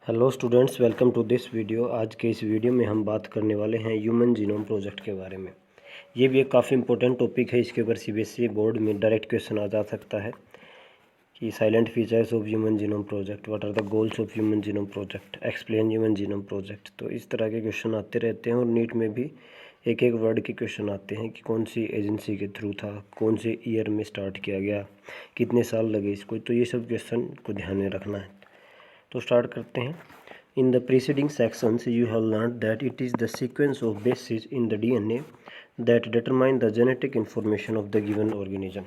Hello students, welcome to this video. आज के इस वीडियो में हम बात करने वाले हैं ह्यूमन जीनोम प्रोजेक्ट के बारे में। ये भी एक काफ़ी इंपॉर्टेंट टॉपिक है। इसके ऊपर सीबीएसई बोर्ड में डायरेक्ट क्वेश्चन आ जा सकता है कि salient features of human genome project, what are the goals of human genome project, explain human genome project. तो इस तरह के क्वेश्चन आते रहते हैं और नीट में भी एक एक वर्ड के क्वेश्चन आते हैं कि कौन सी एजेंसी के थ्रू था, कौन से ईयर में स्टार्ट किया गया, कितने साल लगे इसको। तो ये सब क्वेश्चन को ध्यान में रखना है। तो स्टार्ट करते हैं। In the preceding sections, you have learned that it is the sequence of bases in the DNA that determine the genetic information of the given organism।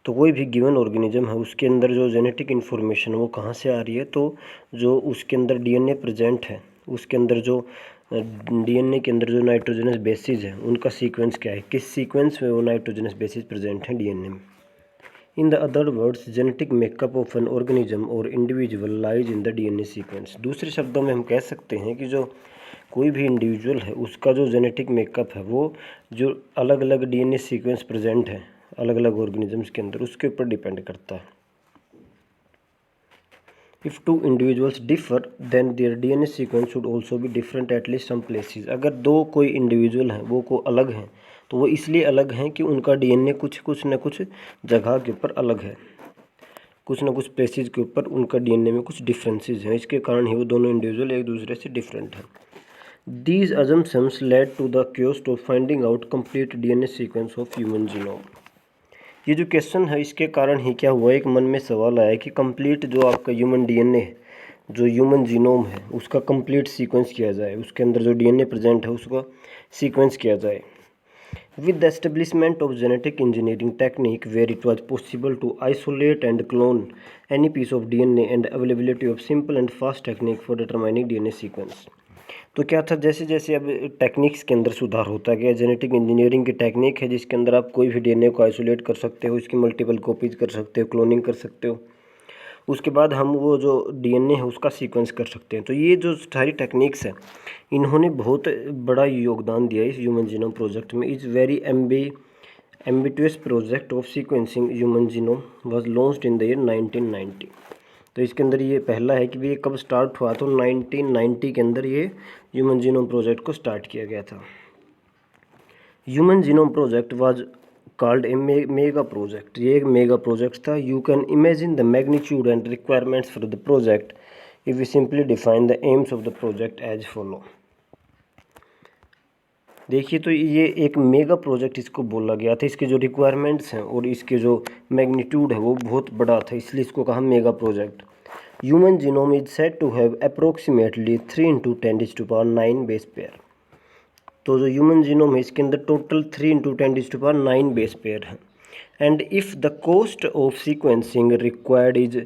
तो कोई भी गिवन ऑर्गेनिज्म है उसके अंदर जो जेनेटिक इन्फॉर्मेशन वो कहाँ से आ रही है, तो जो उसके अंदर डीएनए प्रेजेंट है उसके अंदर जो डीएनए के अंदर जो नाइट्रोजनस बेसिस है उनका सीक्वेंस क्या है, किस सीक्वेंस में वो नाइट्रोजनस बेसिस प्रेजेंट हैं डीएनए में। In the other words, genetic makeup of an organism or individual lies in the DNA sequence। दूसरे शब्दों में हम कह सकते हैं कि जो कोई भी इंडिविजुअल है उसका जो जेनेटिक मेकअप है वो जो अलग अलग डीएनए सीक्वेंस प्रेजेंट है अलग अलग ऑर्गेनिजम्स के अंदर उसके ऊपर डिपेंड करता है। If two individuals differ, then their DNA sequence should also be different at least some places। अगर दो कोई इंडिविजुअल हैं वो को अलग हैं तो वो इसलिए अलग हैं कि उनका डीएनए कुछ न कुछ जगह के ऊपर अलग है, कुछ न कुछ प्लेसेस के ऊपर उनका डीएनए में कुछ डिफरेंसेस हैं। इसके कारण ही वो दोनों इंडिविजुअल एक दूसरे से डिफरेंट हैं। These assumptions led to the quest of finding out complete DNA sequence of human genome। ये जो क्वेश्चन है इसके कारण ही क्या हुआ, एक मन में सवाल आया कि कंप्लीट जो आपका ह्यूमन डीएनए है, जो ह्यूमन जीनोम है उसका कंप्लीट सीक्वेंस किया जाए, उसके अंदर जो डीएनए प्रेजेंट है उसका सीक्वेंस किया जाए। With the establishment of genetic engineering technique where it was possible to isolate and clone any piece of DNA and availability of simple and fast technique for determining DNA sequence. तो क्या था, जैसे जैसे अब techniques के अंदर सुधार होता गया, जेनेटिक इंजीनियरिंग की टेक्निक है जिसके अंदर आप कोई भी डीएनए को आइसोलेट कर सकते हो, इसकी मल्टीपल कॉपीज कर सकते हो, क्लोनिंग कर सकते हो, उसके बाद हम वो जो डीएनए है उसका सीक्वेंस कर सकते हैं। तो ये जो सारी टेक्निक्स है इन्होंने बहुत बड़ा योगदान दिया इस ह्यूमन जीनोम प्रोजेक्ट में। Is very ambitious project of sequencing human genome was launched in the year 1990। तो इसके अंदर ये पहला है कि ये कब स्टार्ट हुआ, तो 1990 के अंदर ये ह्यूमन जीनोम प्रोजेक्ट को स्टार्ट किया गया था। Human genome project was called a mega project. ये एक मेगा प्रोजेक्ट था। You can imagine the magnitude and requirements for the project if we simply define the aims of the project as follow. देखिए, तो ये एक mega project इसको बोला गया था। इसके जो रिक्वायरमेंट्स हैं और इसके जो मैग्नीट्यूड है वो बहुत बड़ा था, इसलिए इसको कहा mega project. Human genome is said to have approximately 3 × 10⁹ base pair. तो जो ह्यूमन जीनोम है इसके अंदर टोटल 3 × 10⁹ बेस पेयर है। And if the cost of sequencing required is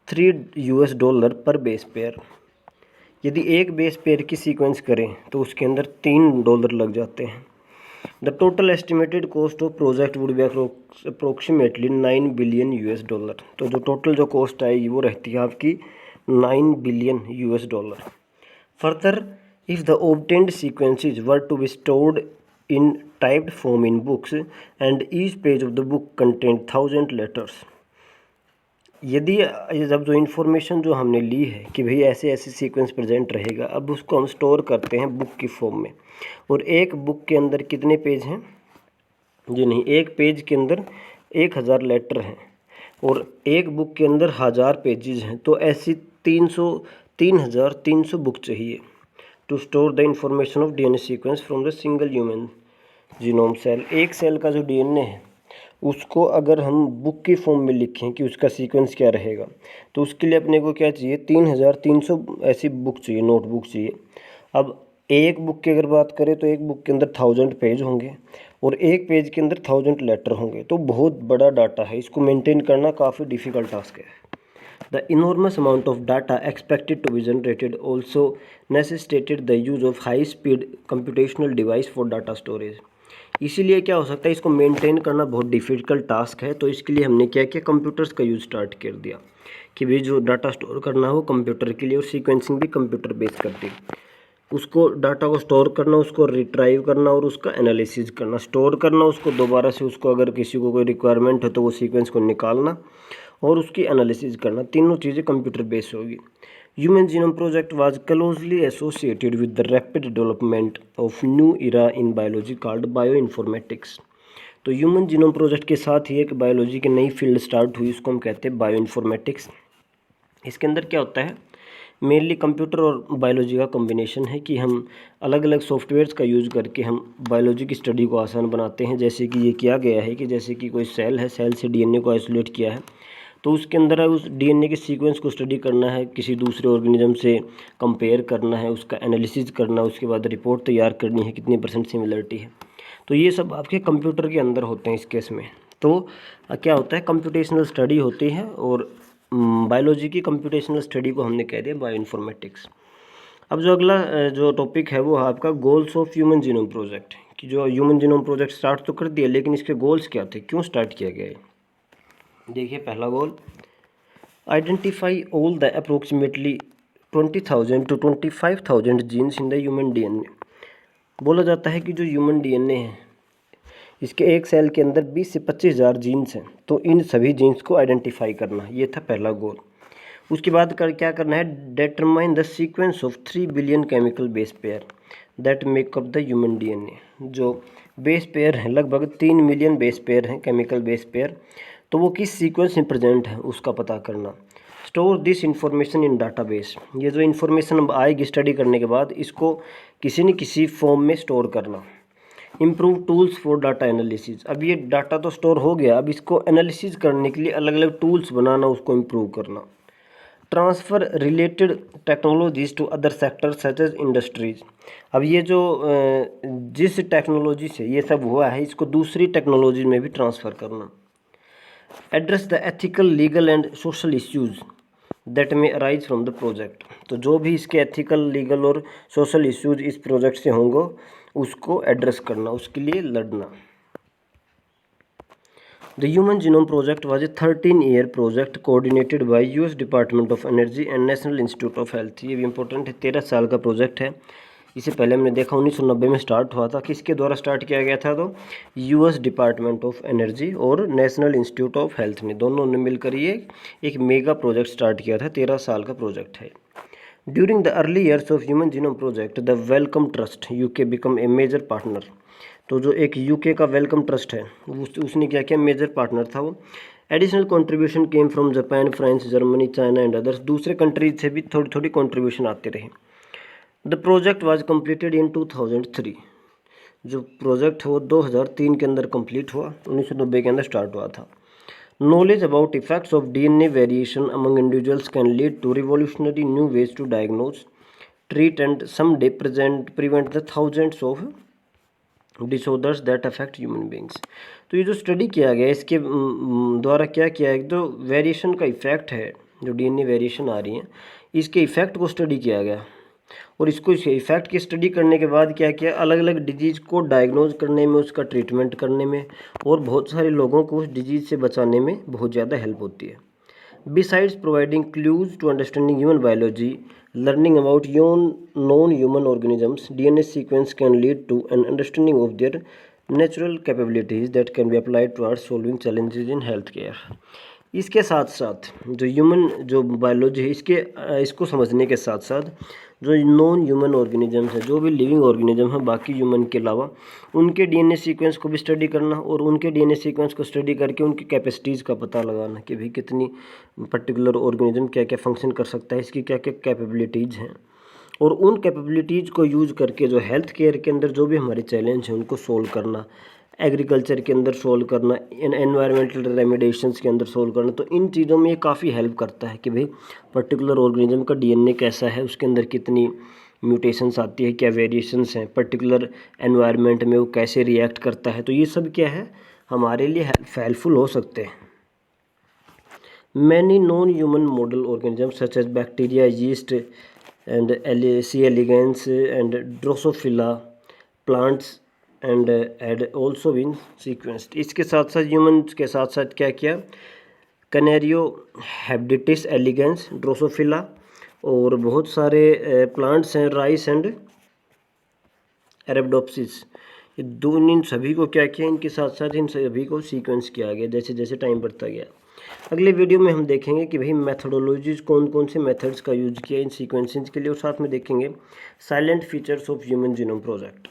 $3 per base pair. यदि एक बेस पेयर की सीक्वेंस करें तो उसके अंदर $3 लग जाते हैं। The total estimated cost of project would be approximately $9 billion. तो जो टोटल जो कॉस्ट आएगी वो रहती है आपकी $9 billion. Further, if the obtained sequences were to be stored in typed form in books and each page of the book content 1000 letters. यदि जब जो इन्फॉर्मेशन जो हमने ली है कि भाई ऐसे ऐसे सीक्वेंस प्रेजेंट रहेगा, अब उसको हम स्टोर करते हैं बुक की फॉर्म में, और एक बुक के अंदर कितने पेज हैं जी, नहीं, एक पेज के अंदर 1000 लेटर हैं और एक बुक के अंदर 1000 पेजेस हैं। तो ऐसी 3300 बुक चाहिए to store the information of DNA sequence from the single human genome cell. एक सेल का जो डीएनए है उसको अगर हम बुक की फॉर्म में लिखें कि उसका सीक्वेंस क्या रहेगा, तो उसके लिए अपने को क्या चाहिए, 3300 ऐसी बुक चाहिए, नोटबुक चाहिए। अब एक बुक की अगर बात करें तो एक बुक के अंदर 1000 पेज होंगे और एक पेज के अंदर 1000 लेटर होंगे। तो बहुत बड़ा डाटा है, इसको मेंटेन करना काफ़ी डिफ़िकल्ट टास्क है। The enormous amount of data expected to be generated also necessitated the use of high-speed computational device for data storage। इसीलिए क्या हो सकता है, इसको मेंटेन करना बहुत डिफ़िकल्ट टास्क है। तो इसके लिए हमने क्या किया, कंप्यूटर्स का यूज़ स्टार्ट कर दिया कि भाई जो डाटा स्टोर करना हो कंप्यूटर के लिए, और सीक्वेंसिंग भी कंप्यूटर बेस कर दी। उसको डाटा को स्टोर करना, उसको रिट्राइव करना और उसका एनालिसिस करना। स्टोर करना, उसको दोबारा से उसको अगर किसी को कोई रिक्वायरमेंट है तो वो सीक्वेंस को निकालना और उसकी एनालिसिस करना, तीनों चीज़ें कंप्यूटर बेस होगी। Human Genome Project was closely associated with the rapid development of new era in biology called bioinformatics. तो ह्यूमन जीनोम प्रोजेक्ट के साथ ही एक बायोलॉजी की नई फील्ड स्टार्ट हुई, उसको हम कहते हैं बायोइन्फॉर्मेटिक्स। इसके अंदर क्या होता है, मेनली कंप्यूटर और बायोलॉजी का कॉम्बिनेशन है कि हम अलग अलग सॉफ्टवेयर्स का यूज़ करके हम बायोलॉजी की स्टडी को आसान बनाते हैं। जैसे कि ये किया गया है कि जैसे कि कोई सेल है, सेल से डीएनए को आइसोलेट किया है, तो उसके अंदर उस डीएनए के सीक्वेंस को स्टडी करना है, किसी दूसरे ऑर्गेनिज्म से कंपेयर करना है, उसका एनालिसिस करना है, उसके बाद रिपोर्ट तैयार करनी है कितनी % सिमिलरिटी है। तो ये सब आपके कंप्यूटर के अंदर होते हैं इस केस में। तो क्या होता है, कंप्यूटेशनल स्टडी होती है और बायोलॉजी की कंप्यूटेशनल स्टडी को हमने कह दिया बायोइन्फॉर्मेटिक्स। अब जो अगला जो टॉपिक है वो है आपका goals of human genome project, कि जो ह्यूमन जीनोम प्रोजेक्ट स्टार्ट तो कर दिया, लेकिन इसके गोल्स क्या थे, क्यों स्टार्ट किया गया है। देखिए पहला goal, identify all the approximately 20,000 to 25,000 genes in the human DNA. बोला जाता है कि जो ह्यूमन डीएनए है इसके एक सेल के अंदर 20 से 25,000 जीन्स हैं, तो इन सभी जीन्स को आइडेंटिफाई करना, ये था पहला गोल। उसके बाद क्या करना है, determine the sequence of 3 billion chemical base pair that make up the human DNA. जो बेस पेयर हैं, लगभग 3 मिलियन बेस पेयर हैं, केमिकल बेस पेयर, तो वो किस सीक्वेंस में प्रेजेंट है उसका पता करना। Store this information in database, ये जो इन्फॉर्मेशन अब आएगी स्टडी करने के बाद, इसको किसी न किसी फॉर्म में स्टोर करना। Improve tools for data analysis, अब ये डाटा तो स्टोर हो गया, अब इसको एनालिसिस करने के लिए अलग अलग टूल्स बनाना, उसको इम्प्रूव करना। Transfer related technologies to other sector such as industries, अब ये जो जिस टेक्नोलॉजी से ये सब हुआ है, इसको दूसरी टेक्नोलॉजी में भी ट्रांसफ़र करना। Address the ethical, legal and social issues that में अराइज फ्रॉम द प्रोजेक्ट, तो जो भी इसके एथिकल, लीगल और सोशल इश्यूज़ इस प्रोजेक्ट से होंगे उसको एड्रेस करना, उसके लिए लड़ना। The human genome project was a 13-year project coordinated by US department of energy and national institute of health. ये भी इंपॉर्टेंट है, 13 साल का प्रोजेक्ट है। इसे पहले हमने देखा 1990 में स्टार्ट हुआ था। किसके द्वारा स्टार्ट किया गया था, तो यूएस डिपार्टमेंट ऑफ एनर्जी और नेशनल इंस्टीट्यूट ऑफ हेल्थ ने, दोनों ने मिलकर ये एक मेगा प्रोजेक्ट स्टार्ट किया था। 13 साल का प्रोजेक्ट है। During the early years of human genome project the Wellcome Trust UK become a major partner, तो जो एक यूके का वेलकम ट्रस्ट है उसने क्या किया, मेजर पार्टनर था वो। Additional contribution came from Japan, France, Germany, China and others, दूसरे कंट्रीज से भी थोड़ी थोड़ी कंट्रीब्यूशन आते रहे। The project was completed in 2003, जो प्रोजेक्ट है वो 2003 के अंदर कंप्लीट हुआ, 1990 के अंदर स्टार्ट हुआ था। Knowledge about effects of DNA variation among individuals can lead to revolutionary new ways to diagnose, treat and someday prevent the thousands of disorders that affect human beings. तो ये जो स्टडी किया गया इसके द्वारा क्या किया है, जो वेरिएशन का इफेक्ट है, जो डीएनए वेरिएशन आ रही है, इसके इफेक्ट को स्टडी किया गया, और इसको इफेक्ट की स्टडी करने के बाद क्या किया, अलग अलग डिजीज़ को डायग्नोज करने में, उसका ट्रीटमेंट करने में, और बहुत सारे लोगों को उस डिजीज़ से बचाने में बहुत ज़्यादा हेल्प होती है। Besides providing clues to understanding human biology, learning about non-human organisms, DNA sequence can lead to an understanding of their natural capabilities that can be applied towards solving challenges in healthcare. इसके साथ साथ जो human जो biology है, इसको समझने के साथ साथ जो नॉन ह्यूमन ऑर्गेनिजम्स हैं, जो भी लिविंग ऑर्गेनिज्म हैं बाकी ह्यूमन के अलावा, उनके डीएनए सीक्वेंस को भी स्टडी करना, और उनके डीएनए सीक्वेंस को स्टडी करके उनकी कैपेसिटीज़ का पता लगाना कि भाई कितनी पर्टिकुलर ऑर्गेनिज्म क्या क्या फंक्शन कर सकता है, इसकी क्या क्या कैपेबिलिटीज़ हैं, और उन कैपेबिलिटीज़ को यूज़ करके जो हेल्थ केयर के अंदर जो भी हमारे चैलेंज हैं उनको सोल्व करना, एग्रीकल्चर के अंदर सोल्व करना, एनवायरमेंटल रेमेडिएशंस के अंदर सोल्व करना। तो इन चीज़ों में ये काफ़ी हेल्प करता है कि भाई पर्टिकुलर ऑर्गेनिज्म का डीएनए कैसा है, उसके अंदर कितनी म्यूटेशंस आती है, क्या वेरिएशंस हैं, पर्टिकुलर एनवायरनमेंट में वो कैसे रिएक्ट करता है। तो ये सब क्या है, हमारे लिए हेल्पफुल हो सकते हैं। Many non human model organism such as bacteria, yeast and C elegans and Drosophila plants and had also been sequenced. इसके साथ साथ ह्यूमन के साथ साथ क्या किया, कैनेरियो हैबिडिटिस एलिगेंस, ड्रोसोफिला, और बहुत सारे प्लांट्स हैं, राइस एंड अरेबिडोप्सिस, ये दो, इन सभी को क्या किया, इनके साथ साथ इन सभी को सीक्वेंस किया गया जैसे जैसे टाइम बढ़ता गया। अगले वीडियो में हम देखेंगे कि भाई मेथडोलॉजीज कौन कौन से मेथड्स का यूज किया इन सीक्वेंसिंग के लिए, और साथ में देखेंगे silent features of human genome project.